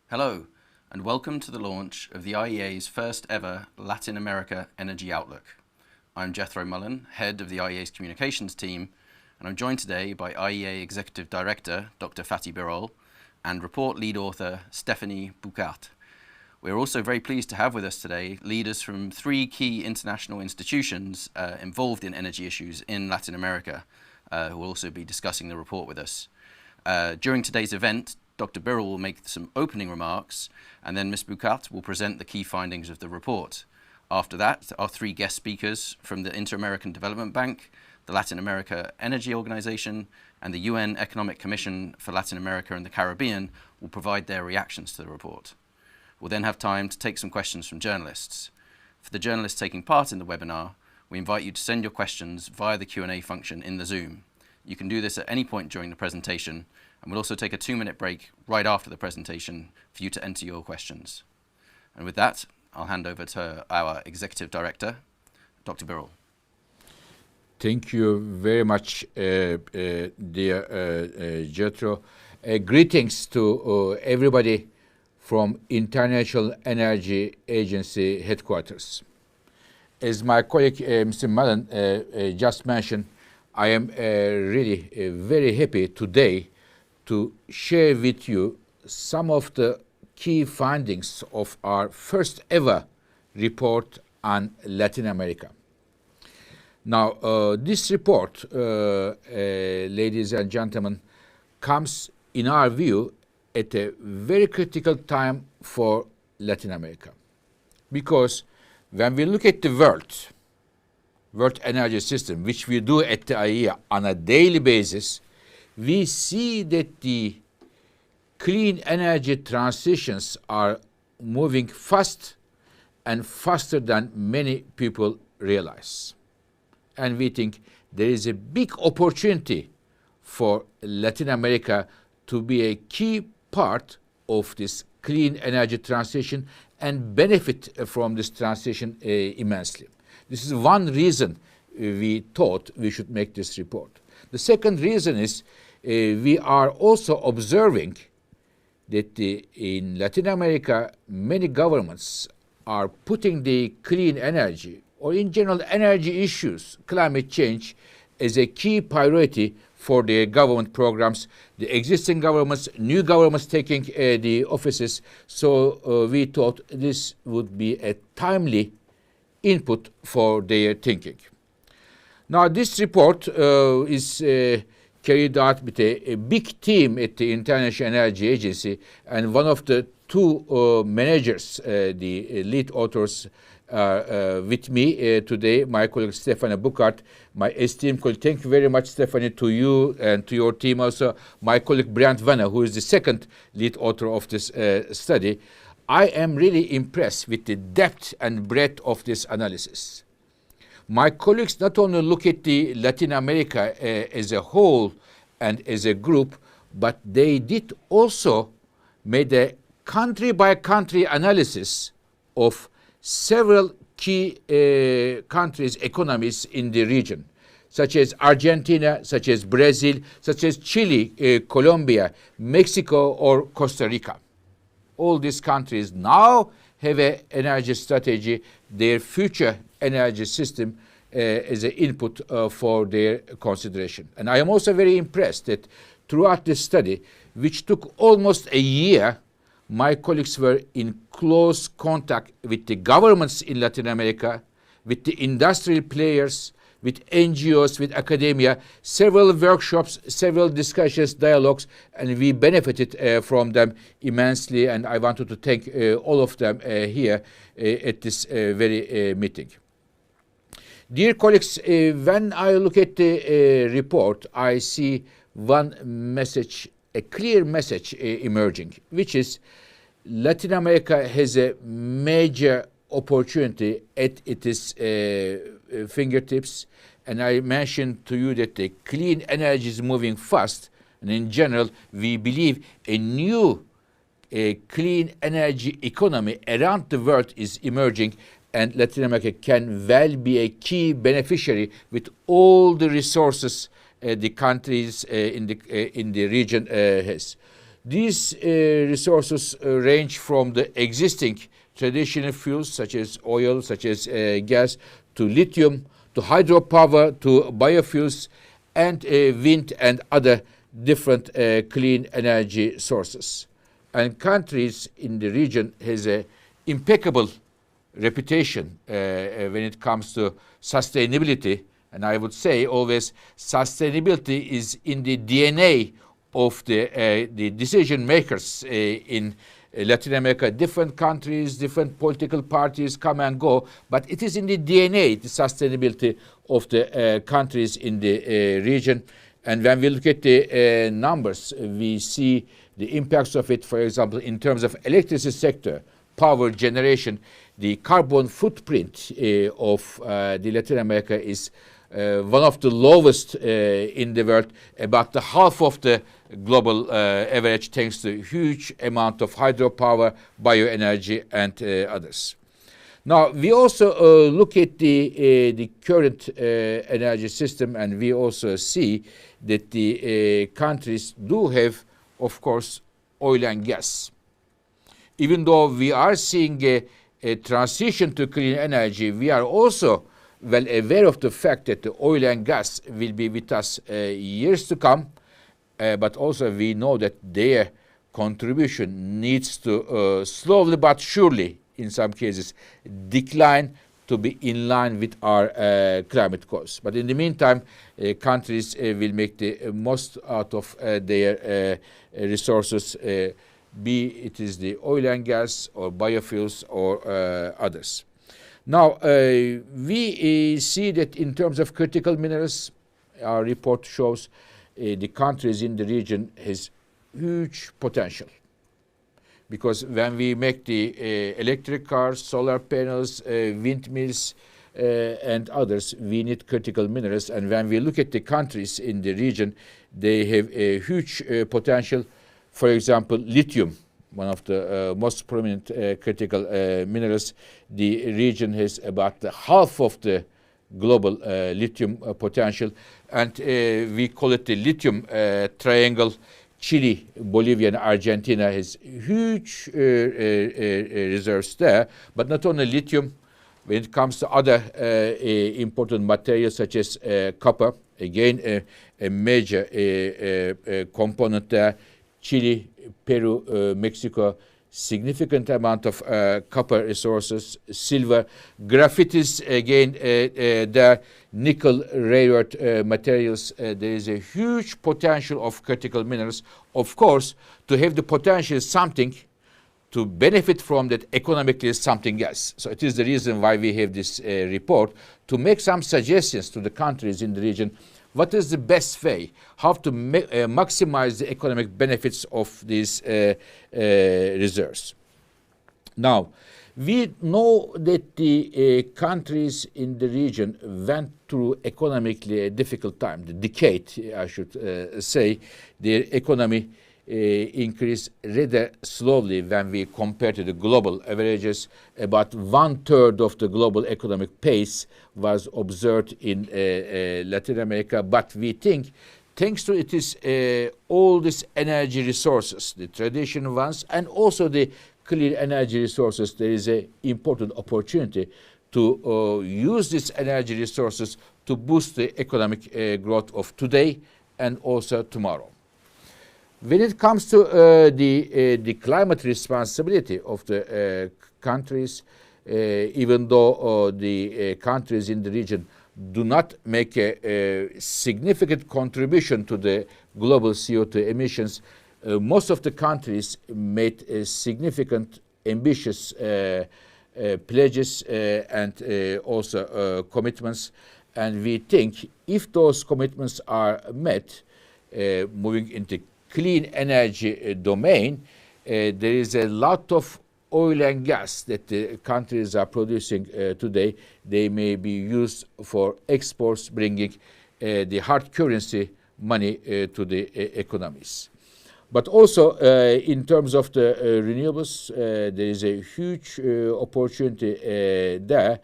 Hello, and welcome to the launch of the IEA's first ever Latin America Energy Outlook. I'm Jethro Mullen, head of the IEA's communications team, and I'm joined today by IEA Executive Director Dr. Fatih Birol and report lead author Stephanie Boucart. We're also very pleased to have with us today leaders from three key international institutions involved in energy issues in Latin America, who will also be discussing the report with us. During today's event, Dr. Birol will make some opening remarks, and then Ms. Boucart will present the key findings of the report. After that, our three guest speakers from the Inter-American Development Bank, the Latin America Energy Organization, and the UN Economic Commission for Latin America and the Caribbean will provide their reactions to the report. We'll then have time to take some questions from journalists. For the journalists taking part in the webinar, we invite you to send your questions via the Q&A function in the Zoom. You can do this at any point during the presentation, and we'll also take a 2-minute break right after the presentation for you to enter your questions. And with that, I'll hand over to our Executive Director, Dr. Birol. Thank you very much, dear Jethro. Greetings to everybody from International Energy Agency headquarters. As my colleague Mr. Mullen just mentioned, I am really very happy today to share with you some of the key findings of our first ever report on Latin America. Now, this report, ladies and gentlemen, comes in our view at a very critical time for Latin America. Because when we look at the world energy system, which we do at the IEA on a daily basis, we see that the clean energy transitions are moving fast and faster than many people realize. And we think there is a big opportunity for Latin America to be a key part of this clean energy transition and benefit from this transition immensely. This is one reason we thought we should make this report. The second reason is we are also observing that in Latin America, many governments are putting the clean energy, or in general energy issues, climate change, as a key priority for their government programs. The existing governments, new governments taking the offices. So we thought this would be a timely input for their thinking. Now, this report is carried out with a big team at the International Energy Agency, and one of the two managers, the lead authors, with me today, my colleague Stephanie Boucart, my esteemed colleague. Thank you very much, Stephanie, to you and to your team. Also, my colleague Brent Vanna, who is the second lead author of this study. I am really impressed with the depth and breadth of this analysis. My colleagues not only look at the Latin America as a whole and as a group, but they did also made a country-by-country analysis of several key countries' economies in the region, such as Argentina, such as Brazil, such as Chile, Colombia, Mexico, or Costa Rica. All these countries now have an energy strategy, their future energy system as an input for their consideration. And I am also very impressed that throughout this study, which took almost a year, my colleagues were in close contact with the governments in Latin America, with the industrial players, with NGOs, with academia, several workshops, several discussions, dialogues, and we benefited from them immensely, and I wanted to thank all of them here at this very meeting. Dear colleagues, when I look at the report, I see one message, a clear message emerging, which is Latin America has a major opportunity at its fingertips. And I mentioned to you that the clean energy is moving fast. And in general, we believe a new clean energy economy around the world is emerging, and Latin America can well be a key beneficiary with all the resources the countries in the region has. These resources range from the existing traditional fuels such as oil, such as gas, to lithium, to hydropower, to biofuels, and wind and other different clean energy sources. And countries in the region has a impeccable reputation when it comes to sustainability. And I would say always sustainability is in the DNA of the decision makers in Latin America. Different countries, different political parties come and go, but it is in the DNA, the sustainability of the countries in the region. And when we look at the numbers, we see the impacts of it, for example, in terms of electricity sector, power generation. The carbon footprint of the Latin America is one of the lowest in the world, about the half of the global average, thanks to a huge amount of hydropower, bioenergy, and others. Now, we also look at the current energy system, and we also see that the countries do have, of course, oil and gas. Even though we are seeing a transition to clean energy, we are also well aware of the fact that the oil and gas will be with us years to come, but also we know that their contribution needs to slowly but surely, in some cases, decline to be in line with our climate goals. But in the meantime, countries will make the most out of their resources, be it is the oil and gas or biofuels or others. Now, we see that in terms of critical minerals, our report shows the countries in the region has huge potential. Because when we make the electric cars, solar panels, windmills, and others, we need critical minerals. And when we look at the countries in the region, they have a huge potential. For example, lithium, one of the most prominent critical minerals. The region has about half of the global lithium potential, and we call it the lithium triangle. Chile, Bolivia, and Argentina has huge reserves there, but not only lithium. When it comes to other important materials such as copper, again a major component there. Chile, Peru, Mexico, significant amount of copper resources, silver, graphites, again there, nickel, rare earth materials. There is a huge potential of critical minerals. Of course, to have the potential is something, to benefit from that economically is something else. So it is the reason why we have this report, to make some suggestions to the countries in the region. What is the best way? How to maximize the economic benefits of these reserves? Now, we know that the countries in the region went through economically a difficult time, the decade, I should say. Their economy increased rather slowly when we compare to the global averages. About 1/3 of the global economic pace was observed in Latin America, but we think, thanks to it is all these energy resources, the traditional ones, and also the clean energy resources, there is an important opportunity to use these energy resources to boost the economic growth of today and also tomorrow. When it comes to the climate responsibility of the countries, even though the countries in the region do not make a significant contribution to the global CO2 emissions, most of the countries made significant, ambitious pledges and also commitments. And we think if those commitments are met, moving into clean energy domain, there is a lot of oil and gas that the countries are producing today. They may be used for exports, bringing the hard currency money to the economies. But also in terms of the renewables, there is a huge opportunity there,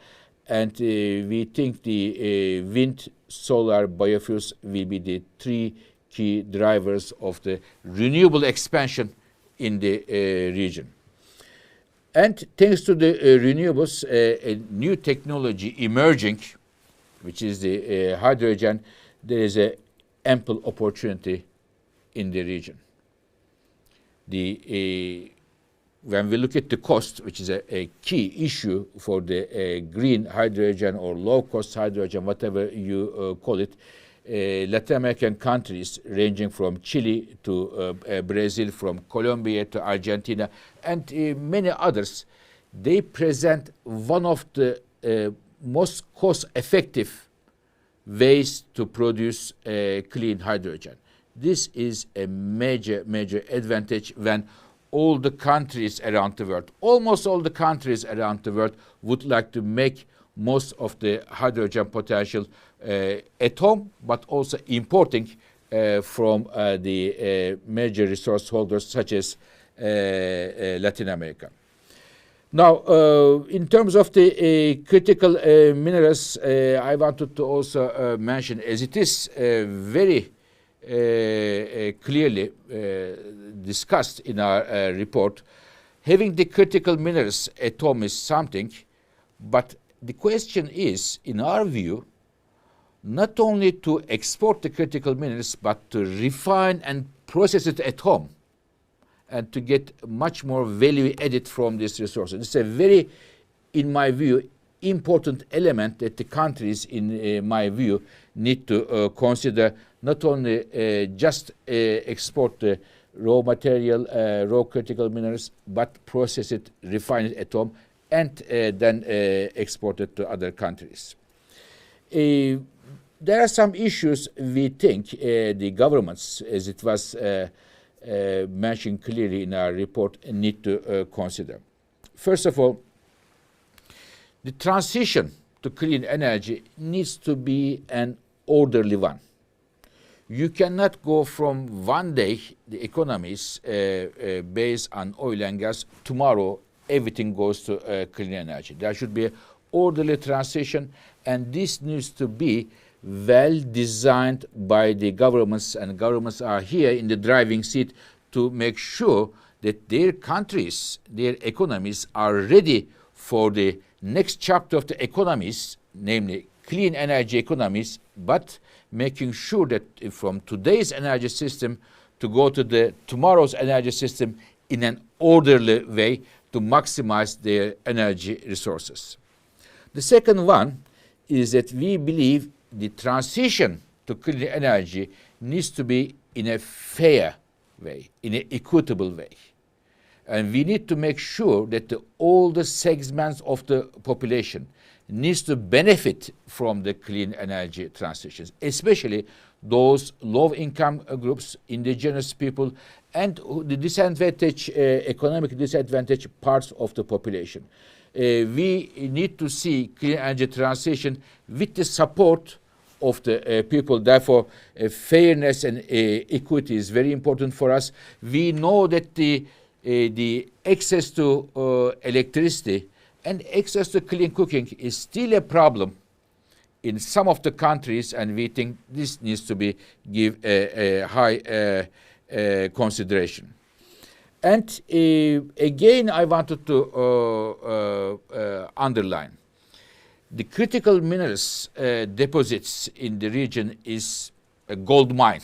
and we think the wind, solar, biofuels will be the three key drivers of the renewable expansion in the region. And thanks to the renewables, a new technology emerging, which is the hydrogen, there is an ample opportunity in the region. When we look at the cost, which is a key issue for the green hydrogen or low-cost hydrogen, whatever you call it, Latin American countries ranging from Chile to Brazil, from Colombia to Argentina, and many others, they present one of the most cost-effective ways to produce clean hydrogen. This is a major advantage when all the countries around the world, almost all the countries around the world, would like to make most of the hydrogen potential at home, but also importing from the major resource holders such as Latin America. Now, in terms of the critical minerals, I wanted to also mention, as it is very clearly discussed in our report, having the critical minerals at home is something, but the question is, in our view, not only to export the critical minerals, but to refine and process it at home and to get much more value added from these resources. It's a very, in my view, important element that the countries, in my view, need to consider, not only just export the raw material, raw critical minerals, but process it, refine it at home, and then export it to other countries. There are some issues we think the governments, as it was mentioned clearly in our report, need to consider. First of all, the transition to clean energy needs to be an orderly one. You cannot go from one day the economies based on oil and gas, tomorrow everything goes to clean energy. There should be an orderly transition, and this needs to be well designed by the governments, and governments are here in the driving seat to make sure that their countries, their economies are ready for the next chapter of the economies, namely clean energy economies, but making sure that from today's energy system to go to the tomorrow's energy system in an orderly way to maximize their energy resources. The second one is that we believe the transition to clean energy needs to be in a fair way, in an equitable way. And we need to make sure that all the segments of the population needs to benefit from the clean energy transitions, especially those low-income groups, indigenous people, and the disadvantaged, economic disadvantaged parts of the population. We need to see clean energy transition with the support of the people. Therefore, fairness and equity is very important for us. We know that the access to electricity and access to clean cooking is still a problem in some of the countries, and we think this needs to be give a high consideration. And again, I wanted to underline the critical minerals deposits in the region is a gold mine.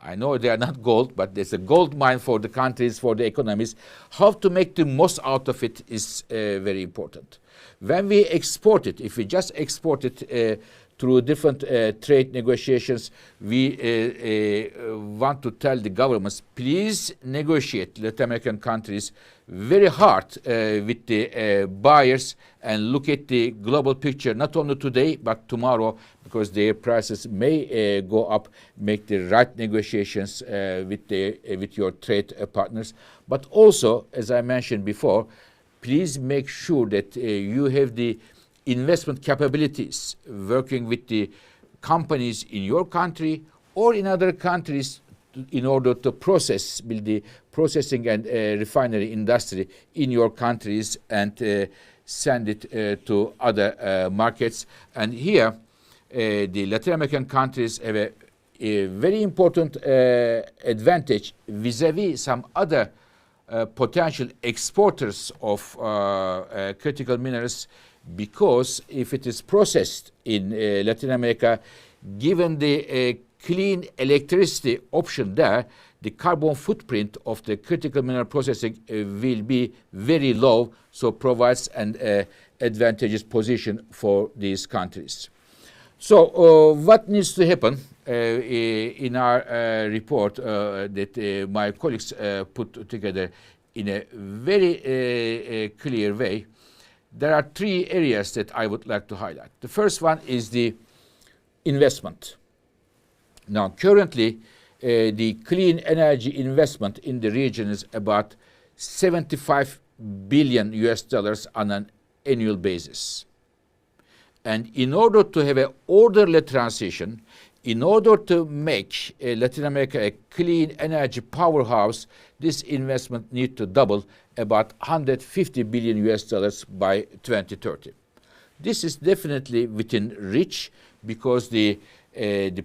I know they are not gold, but there's a gold mine for the countries, for the economies. How to make the most out of it is very important. When we export it, if we just export it through different trade negotiations, we want to tell the governments, please negotiate Latin American countries very hard with the buyers and look at the global picture, not only today, but tomorrow, because their prices may go up. Make the right negotiations with your trade partners. But also, as I mentioned before, please make sure that you have the investment capabilities working with the companies in your country or in other countries in order to build the processing and refinery industry in your countries and send it to other markets. And here, the Latin American countries have an a very important advantage vis-a-vis some other potential exporters of critical minerals, because if it is processed in Latin America, given the clean electricity option there, the carbon footprint of the critical mineral processing will be very low, so provides an advantageous position for these countries. So what needs to happen in our report that my colleagues put together in a very clear way? There are three areas that I would like to highlight. The first one is the investment. Now, currently, the clean energy investment in the region is about 75 billion US dollars on an annual basis. And in order to have an orderly transition, in order to make Latin America a clean energy powerhouse, this investment needs to double, about 150 billion US dollars by 2030. This is definitely within reach because the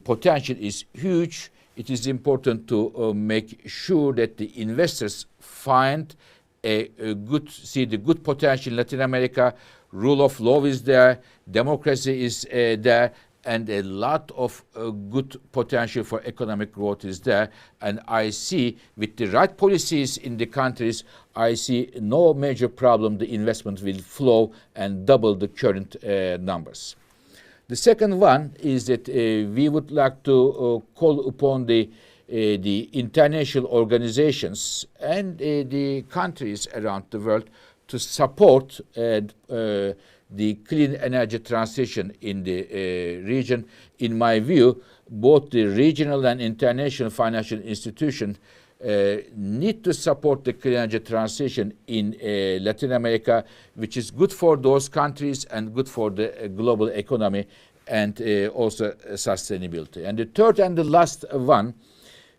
potential is huge. It is important to make sure that the investors find see the good potential in Latin America. Rule of law is there, democracy is there, and a lot of good potential for economic growth is there. And I see with the right policies in the countries, I see no major problem. The investment will flow and double the current numbers. The second one is that we would like to call upon the international organizations and the countries around the world to support the clean energy transition in the region. In my view, both the regional and international financial institutions need to support the clean energy transition in Latin America, which is good for those countries and good for the global economy and also sustainability. And the third and the last one,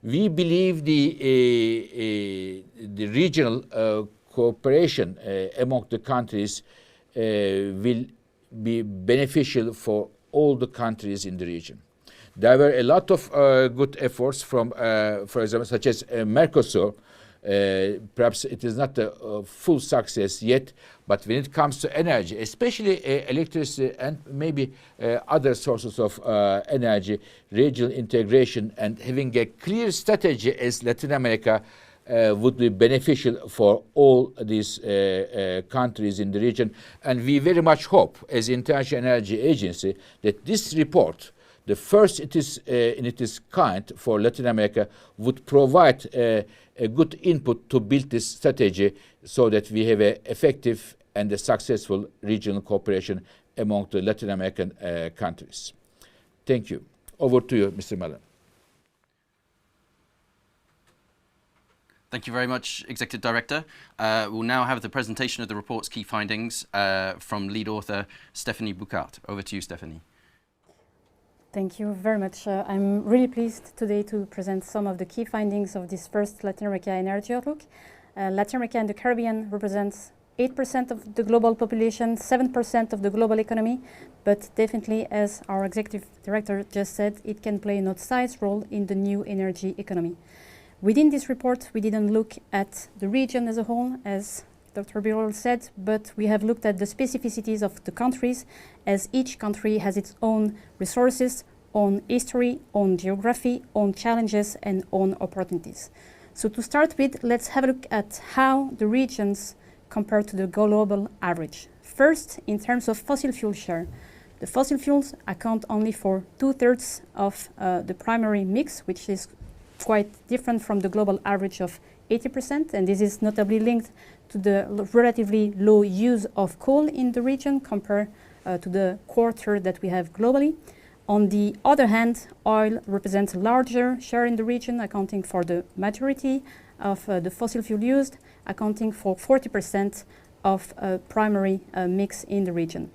we believe the regional cooperation among the countries will be beneficial for all the countries in the region. There were a lot of good efforts from, for example, such as Mercosur. Perhaps it is not a full success yet, but when it comes to energy, especially electricity and maybe other sources of energy, regional integration and having a clear strategy as Latin America would be beneficial for all these countries in the region. And we very much hope, as International Energy Agency, that this report, the first it is in its kind for Latin America, would provide a good input to build this strategy so that we have an effective and a successful regional cooperation among the Latin American countries. Thank you. Over to you, Mr. Mellon. Thank you very much, Executive Director. We'll now have the presentation of the report's key findings from lead author Stephanie Boucard. Over to you, Stephanie. Thank you very much. I'm really pleased today to present some of the key findings of this first Latin America Energy Outlook. Latin America and the Caribbean represents 8% of the global population, 7% of the global economy, but definitely, as our Executive Director just said, it can play an outsized role in the new energy economy. Within this report, we didn't look at the region as a whole, as Dr. Birol said, but we have looked at the specificities of the countries, as each country has its own resources, own history, own geography, own challenges, and own opportunities. So to start with, let's have a look at how the regions compare to the global average. First, in terms of fossil fuel share, the fossil fuels account only for 2/3 of the primary mix, which is quite different from the global average of 80%, and this is notably linked to the relatively low use of coal in the region compared to the quarter that we have globally. On the other hand, oil represents a larger share in the region, accounting for the majority of the fossil fuel used, accounting for 40% of primary mix in the region.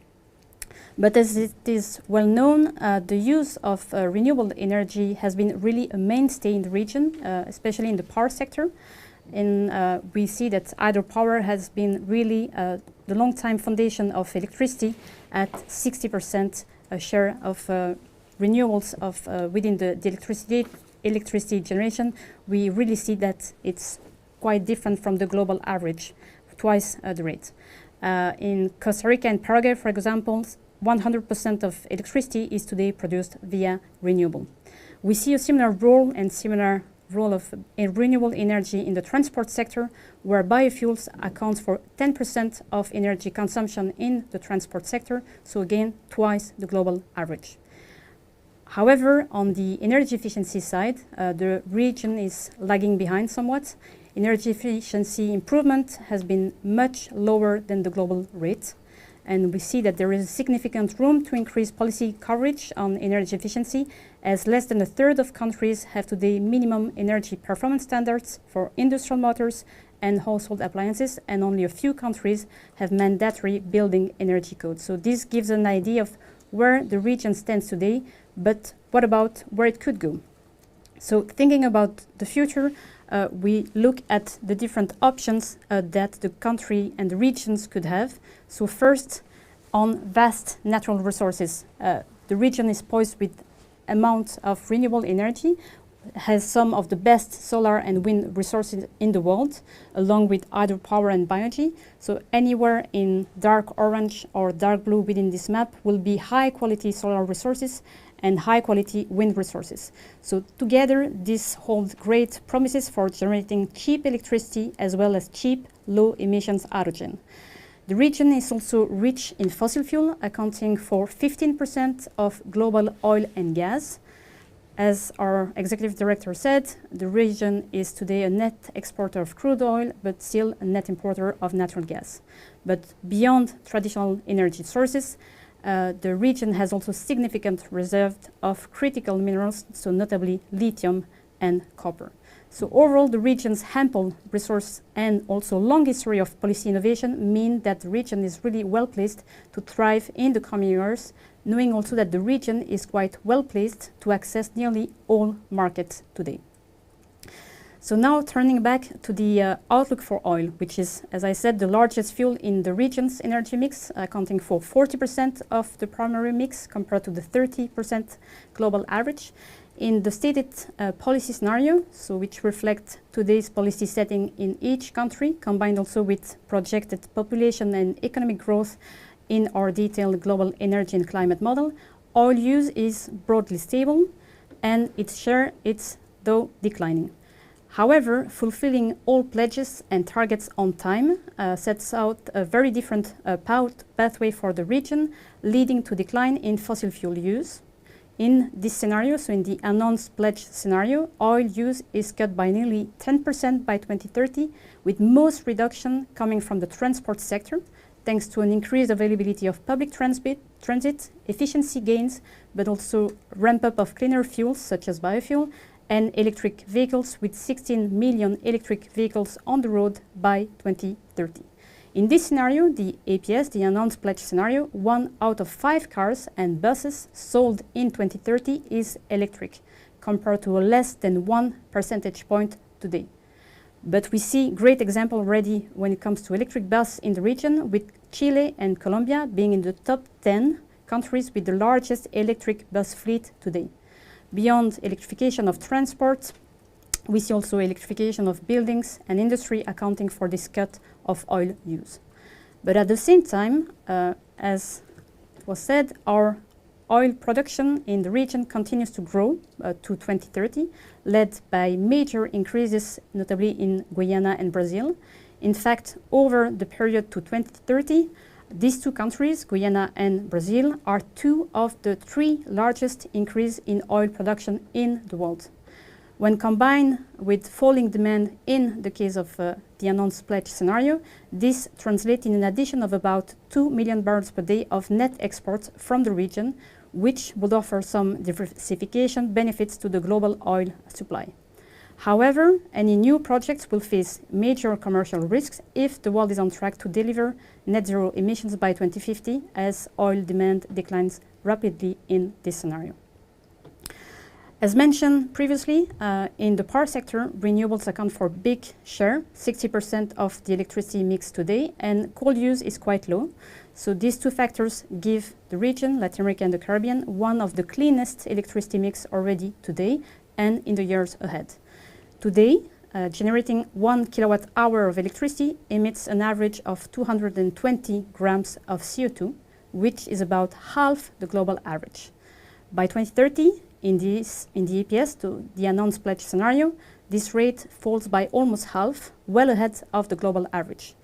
But as it is well known, the use of renewable energy has been really a mainstay in the region, especially in the power sector. And we see that hydropower has been really the long-time foundation of electricity at 60% share of renewables of within the electricity generation, we really see that it's quite different from the global average, twice the rate. In Costa Rica and Paraguay, for example, 100% of electricity is today produced via renewable. We see a similar role of renewable energy in the transport sector, where biofuels account for 10% of energy consumption in the transport sector, so again, twice the global average. However, on the energy efficiency side, the region is lagging behind somewhat. Energy efficiency improvement has been much lower than the global rate, and we see that there is significant room to increase policy coverage on energy efficiency, as less than a third of countries have today minimum energy performance standards for industrial motors and household appliances, and only a few countries have mandatory building energy codes. So this gives an idea of where the region stands today, but what about where it could go? So thinking about the future, we look at the different options that the country and the regions could have. So first, on vast natural resources. The region is poised with amounts of renewable energy, has some of the best solar and wind resources in the world, along with hydropower and bioenergy. So anywhere in dark orange or dark blue within this map will be high quality solar resources and high quality wind resources. So together, this holds great promises for generating cheap electricity as well as cheap, low emissions hydrogen. The region is also rich in fossil fuel, accounting for 15% of global oil and gas. As our executive director said, the region is today a net exporter of crude oil, but still a net importer of natural gas. But beyond traditional energy sources, the region has also significant reserves of critical minerals, so notably lithium and copper. So overall, the region's ample resource and also long history of policy innovation mean that the region is really well placed to thrive in the coming years, knowing also that the region is quite well placed to access nearly all markets today. So now turning back to the outlook for oil, which is, as I said, the largest fuel in the region's energy mix, accounting for 40% of the primary mix compared to the 30% global average. In the stated policy scenario, so which reflect today's policy setting in each country, combined also with projected population and economic growth in our detailed global energy and climate model, oil use is broadly stable and its share is though declining. However, fulfilling all pledges and targets on time sets out a very different pathway for the region, leading to decline in fossil fuel use. In this scenario, so in the announced pledge scenario, oil use is cut by nearly 10% by 2030, with most reduction coming from the transport sector, thanks to an increased availability of public transit, efficiency gains, but also ramp up of cleaner fuels such as biofuel, and electric vehicles, with 16 million electric vehicles on the road by 2030. In this scenario, the APS, the announced pledge scenario, 1 out of 5 cars and buses sold in 2030 is electric, compared to a less than 1 percentage point today. But we see great example already when it comes to electric bus in the region, with Chile and Colombia being in the top 10 countries with the largest electric bus fleet today. Beyond electrification of transport, we see also electrification of buildings and industry accounting for this cut of oil use. But at the same time, as was said, our oil production in the region continues to grow to 2030, led by major increases, notably in Guyana and Brazil. In fact, over the period to 2030, these two countries, Guyana and Brazil, are 2 of the 3 largest increase in oil production in the world. When combined with falling demand in the case of the announced pledge scenario, this translates in an addition of about 2 million barrels per day of net exports from the region, which would offer some diversification benefits to the global oil supply. However, any new projects will face major commercial risks if the world is on track to deliver net zero emissions by 2050, as oil demand declines rapidly in this scenario. As mentioned previously, in the power sector, renewables account for a big share, 60% of the electricity mix today, and coal use is quite low. So these two factors give the region, Latin America and the Caribbean, one of the cleanest electricity mix already today and in the years ahead. Today, generating 1 kilowatt hour of electricity emits an average of 220 grams of CO2, which is about half the global average. By 2030, in the EPS, to the announced pledge scenario, this rate falls by almost half, well ahead of the global average.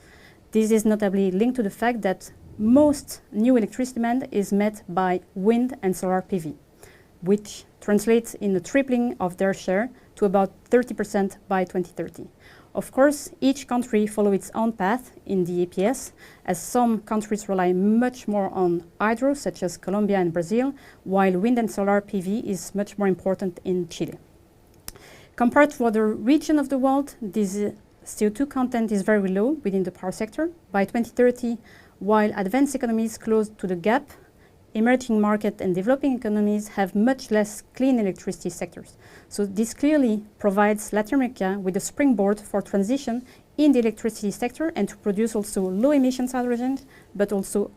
This is notably linked to the fact that most new electricity demand is met by wind and solar PV, which translates in a tripling of their share to about 30% by 2030. Of course, each country follows its own path in the EPS, as some countries rely much more on hydro, such as Colombia and Brazil, while wind and solar PV is much more important in Chile. Compared to other regions of the world, this CO2 content is very low within the power sector. By 2030, while advanced economies close to the gap, emerging market and developing economies have much less clean electricity sectors. So this clearly provides Latin America with a springboard for transition in the electricity sector and to produce also low emissions hydrogen, but also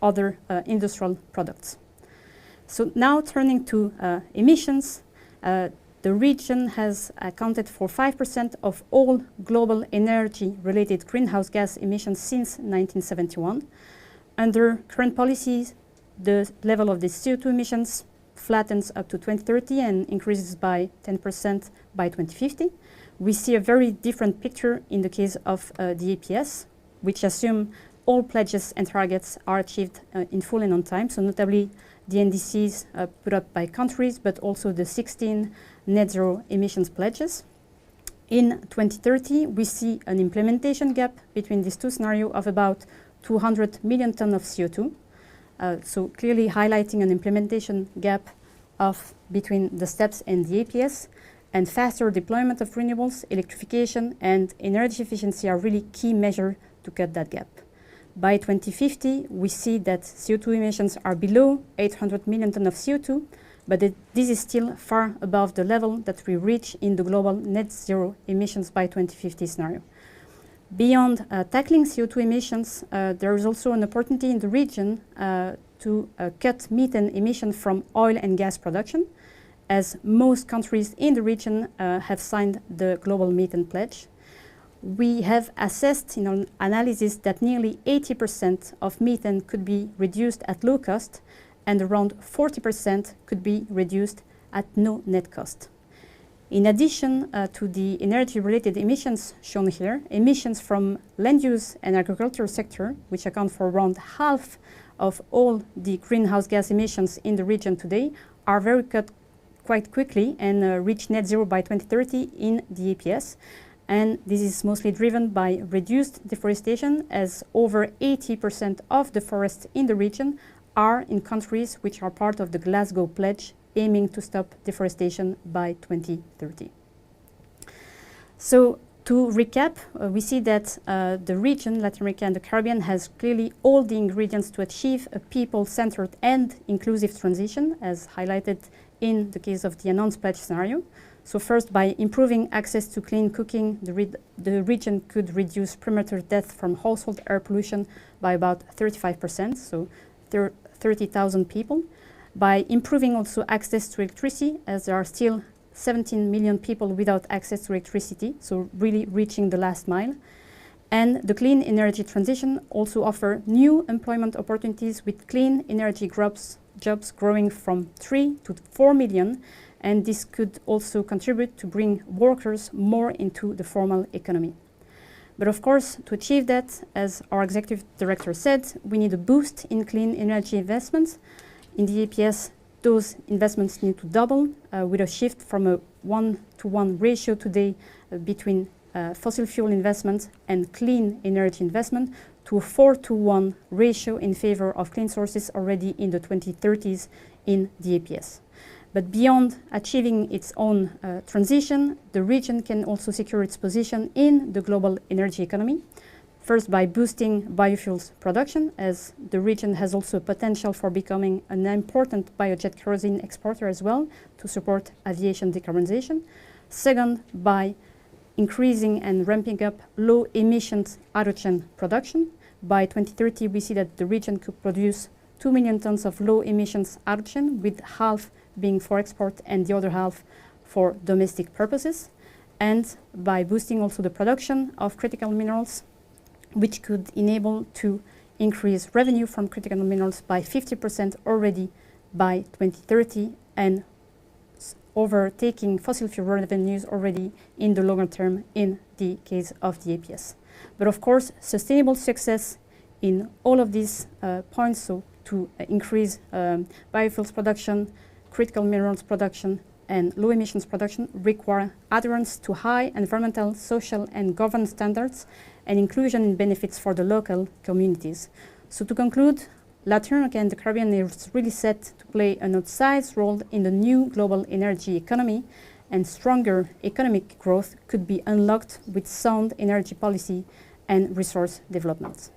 other industrial products. So now turning to emissions, the region has accounted for 5% of all global energy-related greenhouse gas emissions since 1971. Under current policies, the level of the CO2 emissions flattens up to 2030 and increases by 10% by 2050. We see a very different picture in the case of the EPS, which assume all pledges and targets are achieved in full and on time, so notably the NDCs put up by countries, but also the 16 net zero emissions pledges. In 2030, we see an implementation gap between these two scenarios of about 200 million tons of CO2. So clearly highlighting an implementation gap of between the steps and the APS, and faster deployment of renewables, electrification, and energy efficiency are really key measures to cut that gap. By 2050, we see that CO2 emissions are below 800 million tons of CO2, but this is still far above the level that we reach in the global net zero emissions by 2050 scenario. Beyond tackling CO2 emissions, there is also an opportunity in the region to cut methane emissions from oil and gas production, as most countries in the region have signed the global methane pledge. We have assessed in our analysis that nearly 80% of methane could be reduced at low cost, and around 40% could be reduced at no net cost. In addition to the energy-related emissions shown here, emissions from land use and agriculture sector, which account for around half of all the greenhouse gas emissions in the region today, are very cut quite quickly and reach net zero by 2030 in the EPS. And this is mostly driven by reduced deforestation, as over 80% of the forests in the region are in countries which are part of the Glasgow Pledge, aiming to stop deforestation by 2030. So to recap, we see that the region, Latin America and the Caribbean, has clearly all the ingredients to achieve a people-centered and inclusive transition, as highlighted in the case of the announced pledge scenario. So first, by improving access to clean cooking, the region could reduce premature death from household air pollution by about 35%, so 30,000 people. By improving also access to electricity, as there are still 17 million people without access to electricity, so really reaching the last mile. And the clean energy transition also offers new employment opportunities, with clean energy jobs growing from 3 to 4 million, and this could also contribute to bring workers more into the formal economy. But of course, to achieve that, as our executive director said, we need a boost in clean energy investments. In the EPS, those investments need to double, with a shift from a 1-to-1 ratio today between fossil fuel investment and clean energy investment to a 4-to-1 ratio in favor of clean sources already in the 2030s in the EPS. But beyond achieving its own transition, the region can also secure its position in the global energy economy. First, by boosting biofuels production, as the region has also potential for becoming an important biojet kerosene exporter as well to support aviation decarbonization. Second, by increasing and ramping up low emissions hydrogen production. By 2030, we see that the region could produce 2 million tons of low emissions hydrogen, with half being for export and the other half for domestic purposes. And by boosting also the production of critical minerals, which could enable to increase revenue from critical minerals by 50% already by 2030 and overtaking fossil fuel revenues already in the longer term in the case of the APS. But of course, sustainable success in all of these points, so to increase biofuels production, critical minerals production, and low emissions production, require adherence to high environmental, social, and governance standards, and inclusion in benefits for the local communities. So to conclude, Latin America and the Caribbean is really set to play an outsized role in the new global energy economy, and stronger economic growth could be unlocked with sound energy policy and resource development.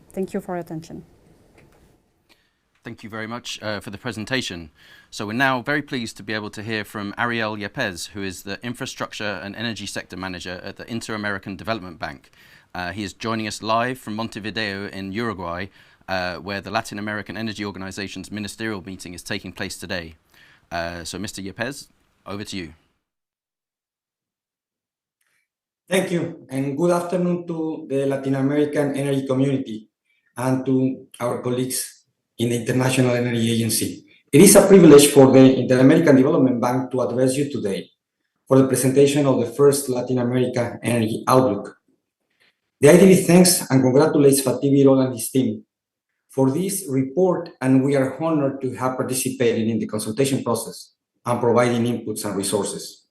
Thank you for your attention. Thank you very much for the presentation. So we're now very pleased to be able to hear from Ariel Yepes, who is the Infrastructure and Energy Sector Manager at the Inter-American Development Bank. He is joining us live from Montevideo in Uruguay, where the Latin American Energy Organization's ministerial meeting is taking place today. So Mr. Yepes, over to you. Thank you, and good afternoon to the Latin American energy community and to our colleagues in the International Energy Agency. It is a privilege for the Inter-American Development Bank to address you today for the presentation of the first Latin America Energy Outlook. The IDB thanks and congratulates Fatih Birol and his team for this report, and we are honored to have participated in the consultation process and providing inputs and resources.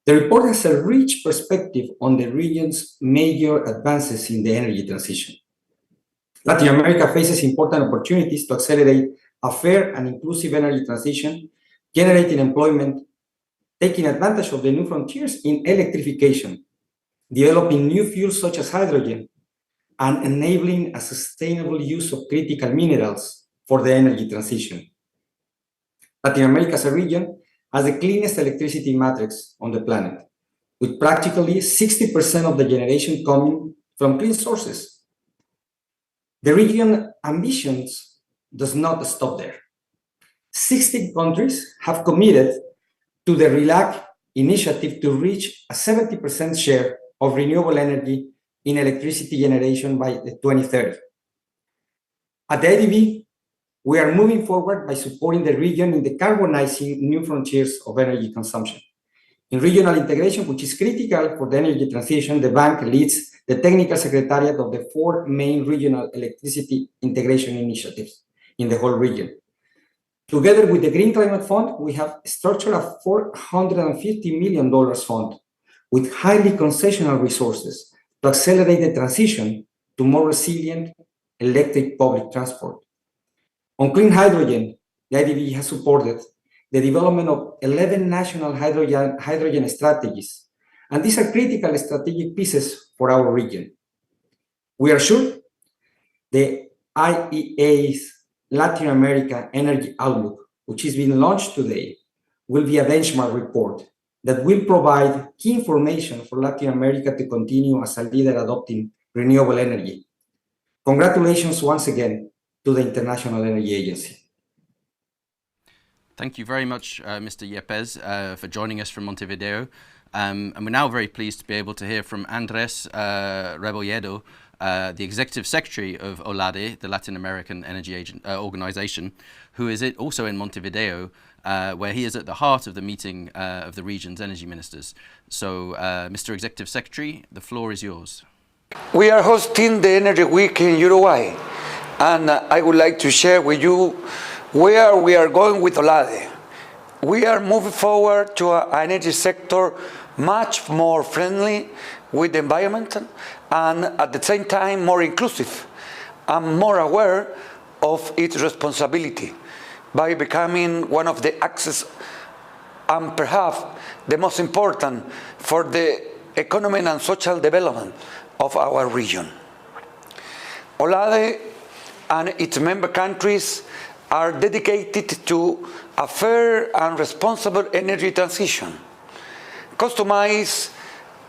The report has a rich perspective on the region's major advances in the energy transition. Latin America faces important opportunities to accelerate a fair and inclusive energy transition, generating employment, taking advantage of the new frontiers in electrification, developing new fuels such as hydrogen, and enabling a sustainable use of critical minerals for the energy transition. Latin America as a region has the cleanest electricity matrix on the planet, with practically 60% of the generation coming from clean sources. The region ambitions does not stop there. 16 countries have committed to the RELAC initiative to reach a 70% share of renewable energy in electricity generation by 2030. At the IDB, we are moving forward by supporting the region in decarbonizing new frontiers of energy consumption. In regional integration, which is critical for the energy transition, the bank leads the technical secretariat of the 4 main regional electricity integration initiatives in the whole region. Together with the Green Climate Fund, we have structured a $450 million fund with highly concessional resources to accelerate the transition to more resilient electric public transport. On clean hydrogen, the IDB has supported the development of 11 national hydrogen strategies, and these are critical strategic pieces for our region. We are sure the IEA's Latin America Energy Outlook, which is being launched today, will be a benchmark report that will provide key information for Latin America to continue as a leader adopting renewable energy. Congratulations once again to the International Energy Agency. Thank you very much, Mr. Yepes, for joining us from Montevideo. And we're now very pleased to be able to hear from Andres Rebolledo, the Executive Secretary of OLADE, the Latin American Energy Organization, who is also in Montevideo, where he is at the heart of the meeting of the region's energy ministers. So, Mr. Executive Secretary, the floor is yours. We are hosting the Energy Week in Uruguay, and I would like to share with you where we are going with OLADE. We are moving forward to an energy sector much more friendly with the environment and at the same time more inclusive and more aware of its responsibility by becoming one of the access and perhaps the most important for the economic and social development of our region. OLADE and its member countries are dedicated to a fair and responsible energy transition, customized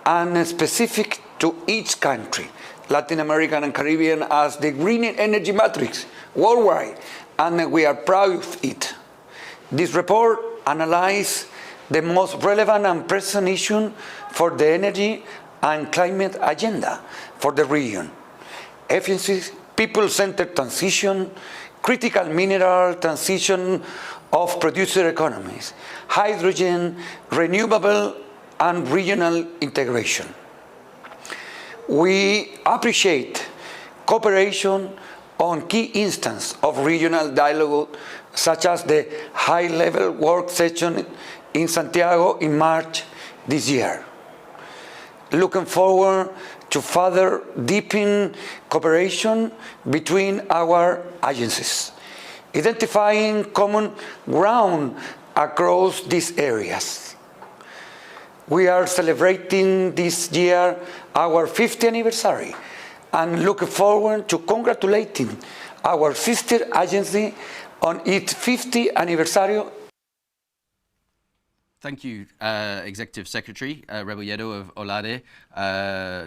and specific to each country, Latin American and Caribbean, as the green energy matrix worldwide, and we are proud of it. This report analyzes the most relevant and present issues for the energy and climate agenda for the region: efficiency, people-centered transition, critical mineral transition of producer economies, hydrogen, renewable, and regional integration. We appreciate cooperation on key instances of regional dialogue, such as the high-level work session in Santiago in March this year. Looking forward to further deepen cooperation between our agencies, identifying common ground across these areas. We are celebrating this year our 50th anniversary and look forward to congratulating our sister agency on its 50th anniversary. Thank you, Executive Secretary Rebolledo of OLADE.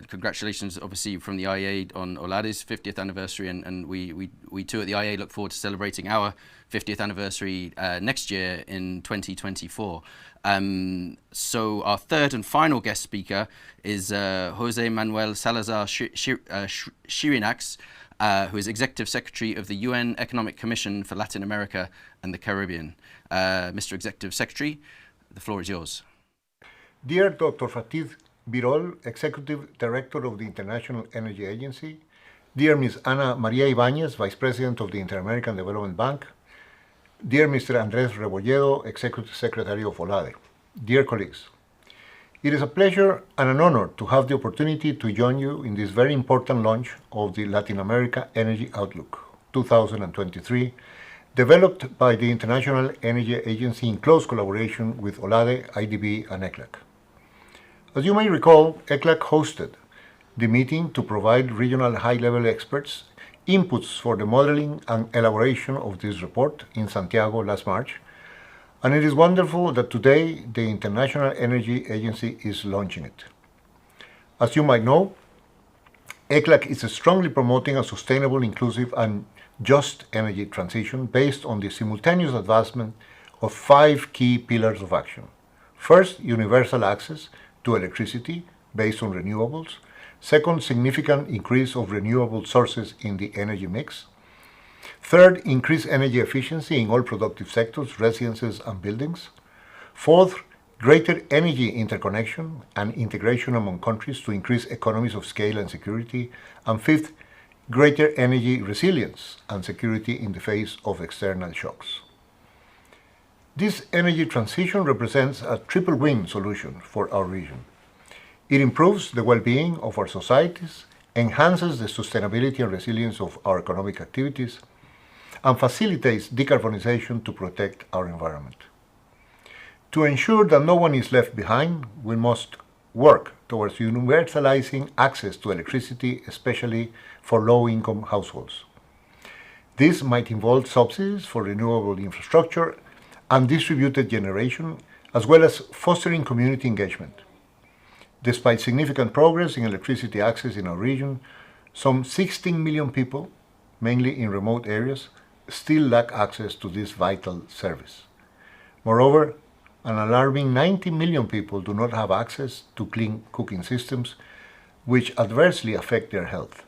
Congratulations, obviously, from the IEA on OLADE's 50th anniversary, and we too at the IEA look forward to celebrating our 50th anniversary next year in 2024. So our third and final guest speaker is Jose Manuel Salazar Chirinax, who is Executive Secretary of the UN Economic Commission for Latin America and the Caribbean. Mr. Executive Secretary, the floor is yours. Dear Dr. Fatih Birol, Executive Director of the International Energy Agency, dear Ms. Ana Maria Ibañez, Vice President of the Inter-American Development Bank, dear Mr. Andrés Rebolledo, Executive Secretary of OLADE, dear colleagues, it is a pleasure and an honor to have the opportunity to join you in this very important launch of the Latin America Energy Outlook 2023, developed by the International Energy Agency in close collaboration with OLADE, IDB, and ECLAC. As you may recall, ECLAC hosted the meeting to provide regional high-level experts inputs for the modeling and elaboration of this report in Santiago last March, and it is wonderful that today the International Energy Agency is launching it. As you might know, ECLAC is strongly promoting a sustainable, inclusive, and just energy transition based on the simultaneous advancement of 5 key pillars of action. First, universal access to electricity based on renewables. Second, significant increase of renewable sources in the energy mix. Third, increased energy efficiency in all productive sectors, residences, and buildings. Fourth, greater energy interconnection and integration among countries to increase economies of scale and security. And fifth, greater energy resilience and security in the face of external shocks. This energy transition represents a triple win solution for our region. It improves the well-being of our societies, enhances the sustainability and resilience of our economic activities, and facilitates decarbonization to protect our environment. To ensure that no one is left behind, we must work towards universalizing access to electricity, especially for low-income households. This might involve subsidies for renewable infrastructure and distributed generation, as well as fostering community engagement. Despite significant progress in electricity access in our region, some 16 million people, mainly in remote areas, still lack access to this vital service. Moreover, an alarming 90 million people do not have access to clean cooking systems, which adversely affect their health.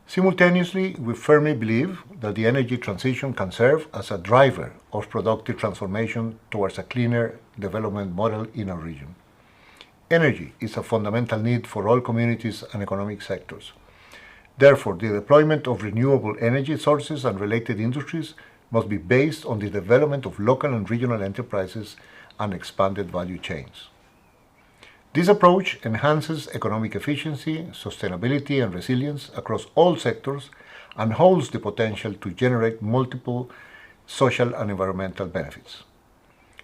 Simultaneously, we firmly believe that the energy transition can serve as a driver of productive transformation towards a cleaner development model in our region. Energy is a fundamental need for all communities and economic sectors. Therefore, the deployment of renewable energy sources and related industries must be based on the development of local and regional enterprises and expanded value chains. This approach enhances economic efficiency, sustainability, and resilience across all sectors and holds the potential to generate multiple social and environmental benefits.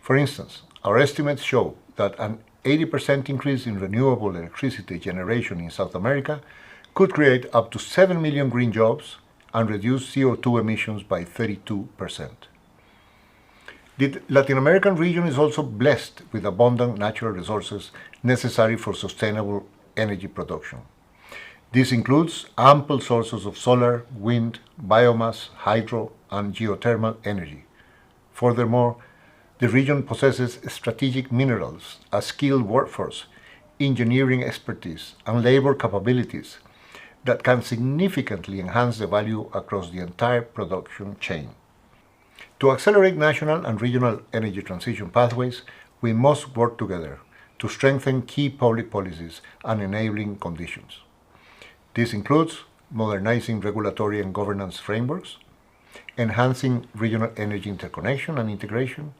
For instance, our estimates show that an 80% increase in renewable electricity generation in South America could create up to 7 million green jobs and reduce CO2 emissions by 32%. The Latin American region is also blessed with abundant natural resources necessary for sustainable energy production. This includes ample sources of solar, wind, biomass, hydro, and geothermal energy. Furthermore, the region possesses strategic minerals, a skilled workforce, engineering expertise, and labor capabilities that can significantly enhance the value across the entire production chain. To accelerate national and regional energy transition pathways, we must work together to strengthen key public policies and enabling conditions. This includes modernizing regulatory and governance frameworks, enhancing regional energy interconnection and integration,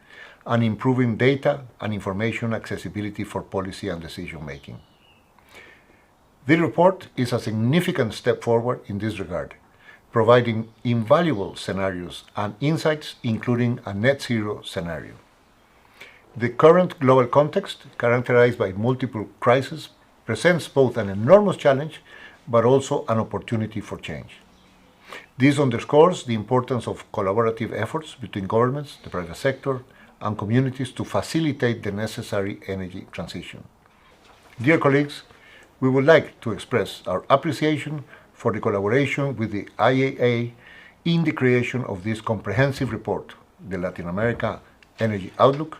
and improving data and information accessibility for policy and decision-making. The report is a significant step forward in this regard, providing invaluable scenarios and insights, including a net zero scenario. The current global context, characterized by multiple crises, presents both an enormous challenge but also an opportunity for change. This underscores the importance of collaborative efforts between governments, the private sector, and communities to facilitate the necessary energy transition. Dear colleagues, we would like to express our appreciation for the collaboration with the IEA in the creation of this comprehensive report, the Latin America Energy Outlook,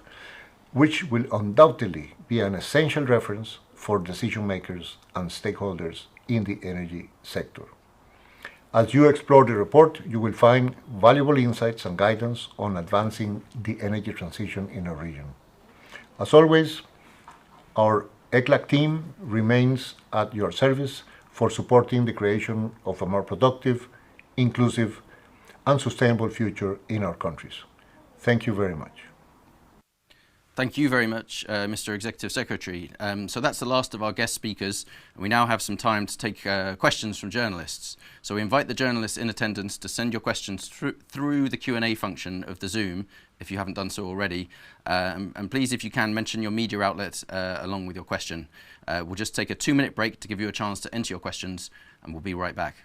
which will undoubtedly be an essential reference for decision makers and stakeholders in the energy sector. As you explore the report, you will find valuable insights and guidance on advancing the energy transition in our region. As always, our ECLAC team remains at your service for supporting the creation of a more productive, inclusive, and sustainable future in our countries. Thank you very much. Thank you very much, Mr. Executive Secretary. So that's the last of our guest speakers, and we now have some time to take questions from journalists. So we invite the journalists in attendance to send your questions through the Q&A function of the Zoom, if you haven't done so already. And please, if you can, mention your media outlet along with your question. We'll just take a 2-minute break to give you a chance to enter your questions, and we'll be right back.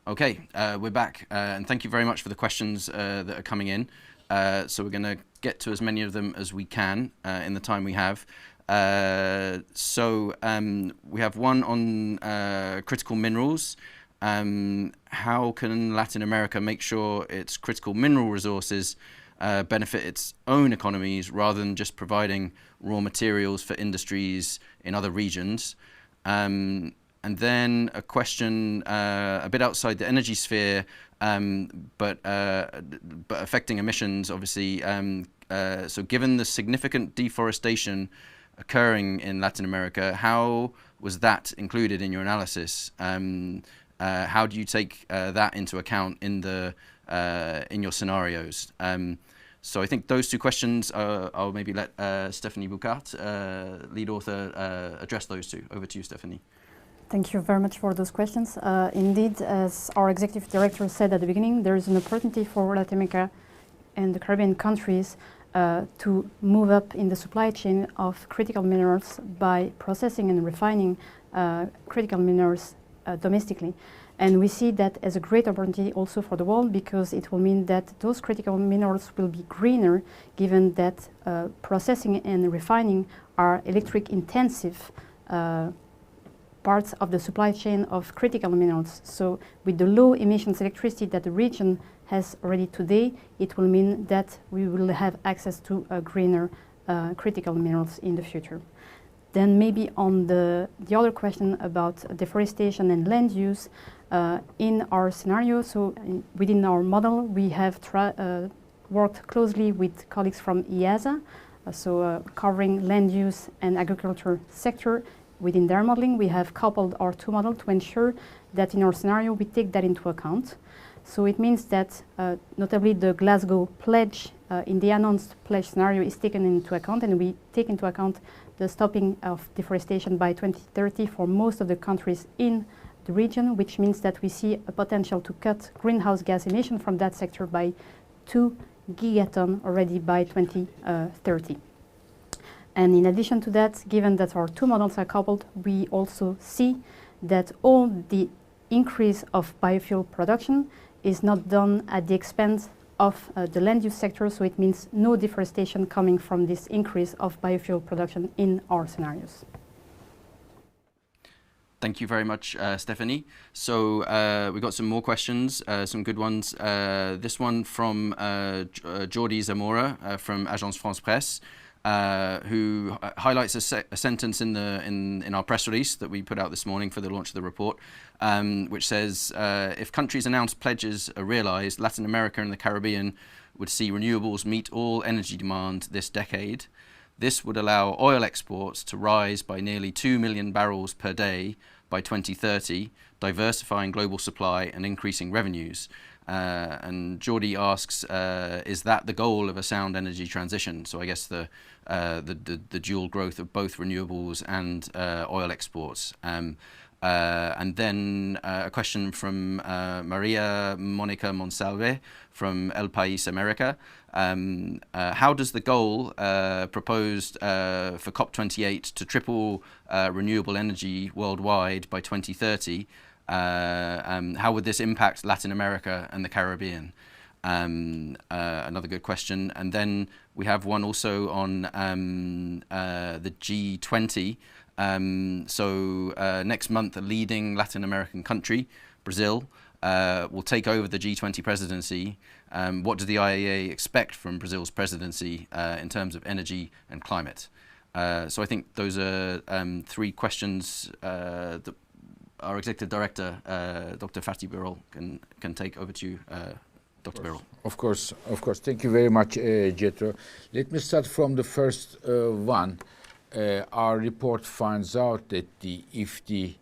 Okay, we're back, and thank you very much for the questions that are coming in. So we're going to get to as many of them as we can in the time we have. We have one on critical minerals. how can Latin America make sure its critical mineral resources benefit its own economies rather than just providing raw materials for industries in other regions? And then a question a bit outside the energy sphere, but affecting emissions, obviously. So given the significant deforestation occurring in Latin America, how was that included in your analysis? How do you take that into account in your scenarios? So I think those two questions, I'll maybe let Stephanie Boucart, lead author, address those two. Over to you, Stephanie. Thank you very much for those questions. Indeed, as our executive director said at the beginning, there is an opportunity for Latin America and the Caribbean countries to move up in the supply chain of critical minerals by processing and refining critical minerals domestically. And we see that as a great opportunity also for the world, because it will mean that those critical minerals will be greener, given that processing and refining are electric intensive parts of the supply chain of critical minerals. So with the low emissions electricity that the region has already today, it will mean that we will have access to greener critical minerals in the future. Then maybe on the other question about deforestation and land use, in our scenario, so within our model, we have worked closely with colleagues from IASA, covering land use and agriculture sector. Within their modeling, we have coupled our two models to ensure that in our scenario we take that into account. So it means that notably the Glasgow pledge, in the announced pledge scenario, is taken into account, and we take into account the stopping of deforestation by 2030 for most of the countries in the region, which means that we see a potential to cut greenhouse gas emission from that sector by 2 gigaton already by 2030. And in addition to that, given that our two models are coupled, we also see that all the increase of biofuel production is not done at the expense of the land use sector, so it means no deforestation coming from this increase of biofuel production in our scenarios. Thank you very much, Stephanie. So we've got some more questions, some good ones. This one from Jordi Zamora from Agence France Presse. Who highlights a sentence in our press release that we put out this morning for the launch of the report, which says, if countries' announced pledges are realised, Latin America and the Caribbean would see renewables meet all energy demand this decade. This would allow oil exports to rise by nearly 2 million barrels per day by 2030, diversifying global supply and increasing revenues. And Jordi asks, is that the goal of a sound energy transition? So I guess the dual growth of both renewables and oil exports. And then a question from Maria Monica Monsalve from El País America. How does the goal proposed for COP28 to triple renewable energy worldwide by 2030, how would this impact Latin America and the Caribbean? Another good question. And then we have one also on the G20. Next month, a leading Latin American country, Brazil, will take over the G20 presidency. What does the IEA expect from Brazil's presidency in terms of energy and climate? So I think those are three questions that our executive director, Dr. Fatih Birol, can take. Over to you, Dr. Birol. Of course. Thank you very much, Jethro. Let me start from the first one. Our report finds out that if the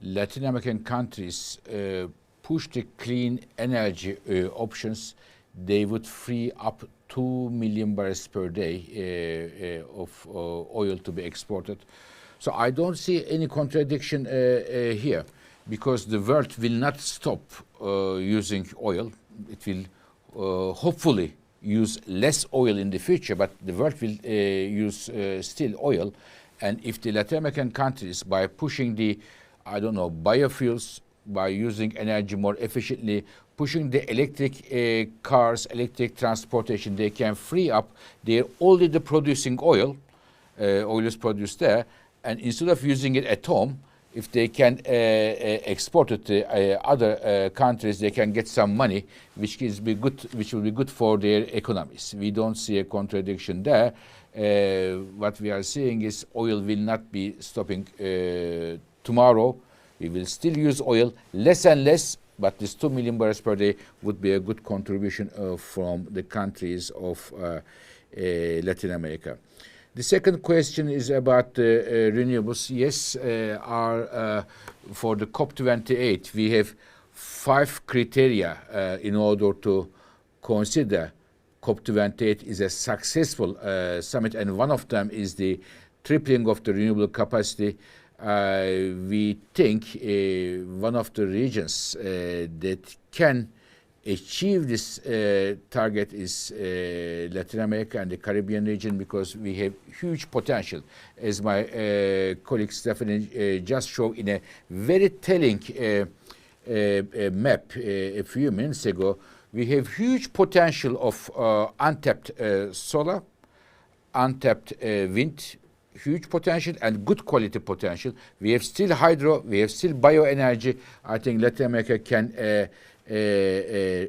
Latin American countries push the clean energy options, they would free up 2 million barrels per day of oil to be exported. So I don't see any contradiction here, because the world will not stop using oil. It will hopefully use less oil in the future, but the world will use still oil. And if the Latin American countries, by pushing the, biofuels, by using energy more efficiently, pushing the electric cars, electric transportation, they can free up. They're already producing oil. Oil is produced there. And instead of using it at home, if they can export it to other countries, they can get some money, which will be good for their economies. We don't see a contradiction there. What we are seeing is oil will not be stopping tomorrow. We will still use oil less and less, but this 2 million barrels per day would be a good contribution from the countries of Latin America. The second question is about renewables. Yes, for the COP28, we have 5 criteria in order to consider COP28 is a successful summit, and one of them is the tripling of the renewable capacity. We think one of the regions that can achieve this target is Latin America and the Caribbean region, because we have huge potential, as my colleague Stephanie just showed in a very telling map a few minutes ago. We have huge potential of untapped solar, untapped wind, huge potential and good quality potential. We have still hydro, we have still bioenergy. I think Latin America can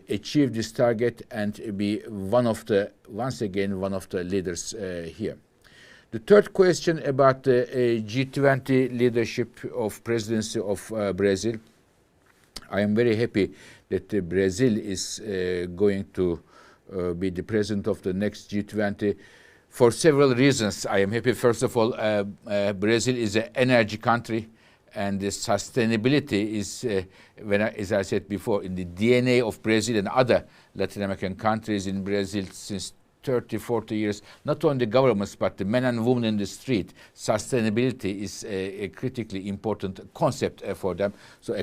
achieve this target and be once again one of the leaders here. The third question about the G20 leadership of presidency of Brazil. I am very happy that Brazil is going to be the president of the next G20 for several reasons. I am happy. First of all, Brazil is an energy country, and the sustainability is, as I said before, in the DNA of Brazil and other Latin American countries. In Brazil since 30, 40 years, not only the governments, but the men and women in the street, sustainability is a critically important concept for them. So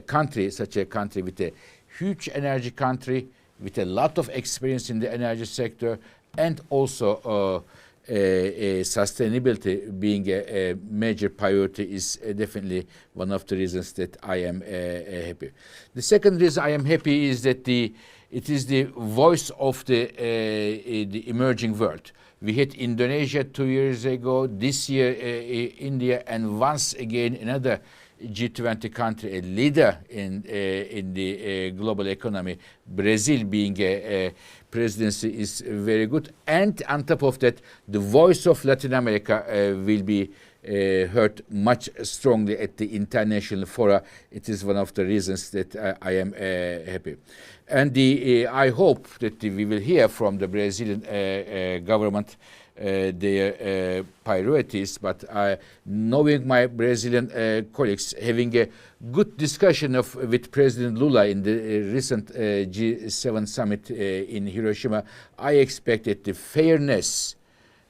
such a country with a huge energy country, with a lot of experience in the energy sector, and also sustainability being a major priority is definitely one of the reasons that I am happy. The second reason I am happy is that it is the voice of the emerging world. We had Indonesia 2 years ago, this year India, and once again another G20 country, a leader in the global economy. Brazil being a presidency is very good, and on top of that, the voice of Latin America will be heard much strongly at the international fora. It is one of the reasons that I am happy. And I hope that we will hear from the Brazilian government their priorities, but knowing my Brazilian colleagues, having a good discussion with President Lula in the recent G7 summit in Hiroshima, I expected the fairness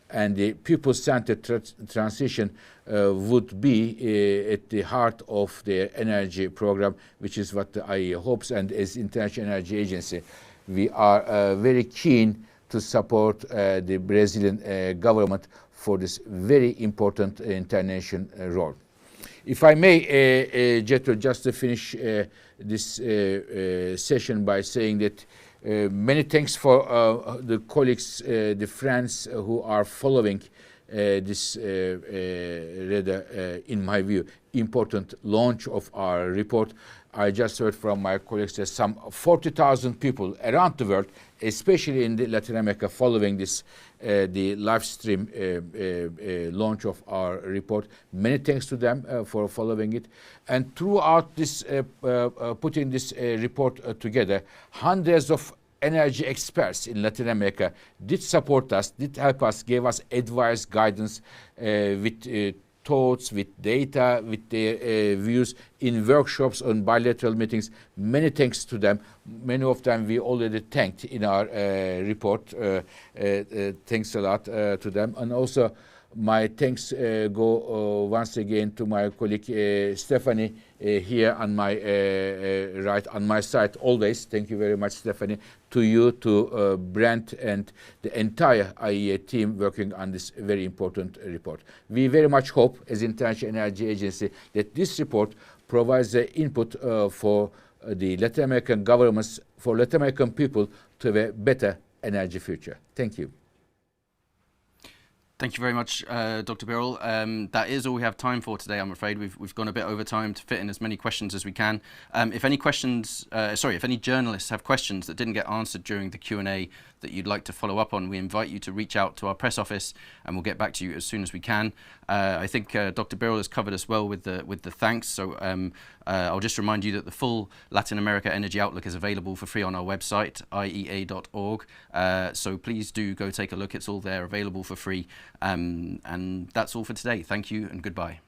and the people-centered transition would be at the heart of their energy program, which is what I hopes. And as International Energy Agency, we are very keen to support the Brazilian government for this very important international role. If I may, Jethro, just to finish this session by saying that many thanks for the colleagues, the friends who are following this rather, in my view, important launch of our report. I just heard from my colleagues that some 40,000 people around the world, especially in Latin America, following this the live stream launch of our report. Many thanks to them for following it. And throughout this putting this report together, hundreds of energy experts in Latin America did support us, did help us, gave us advice, guidance with thoughts, with data, with their views in workshops, on bilateral meetings. Many thanks to them. Many of them we already thanked in our report. Thanks a lot to them. And also my thanks go once again to my colleague Stephanie here on my right, on my side always. Thank you very much, Stephanie. To you, to Brent, and the entire IEA team working on this very important report. We very much hope, as International Energy Agency, that this report provides the input for the Latin American governments, for Latin American people to have a better energy future. Thank you. Thank you very much, Dr. Birol. That is all we have time for today, I'm afraid. We've gone a bit over time to fit in as many questions as we can. If any journalists have questions that didn't get answered during the Q&A that you'd like to follow up on, we invite you to reach out to our press office and we'll get back to you as soon as we can. I think Dr. Birol has covered us well with the thanks, so I'll just remind you that the full Latin America Energy Outlook is available for free on our website, iea.org. So please do go take a look. It's all there, available for free. And that's all for today. Thank you and goodbye.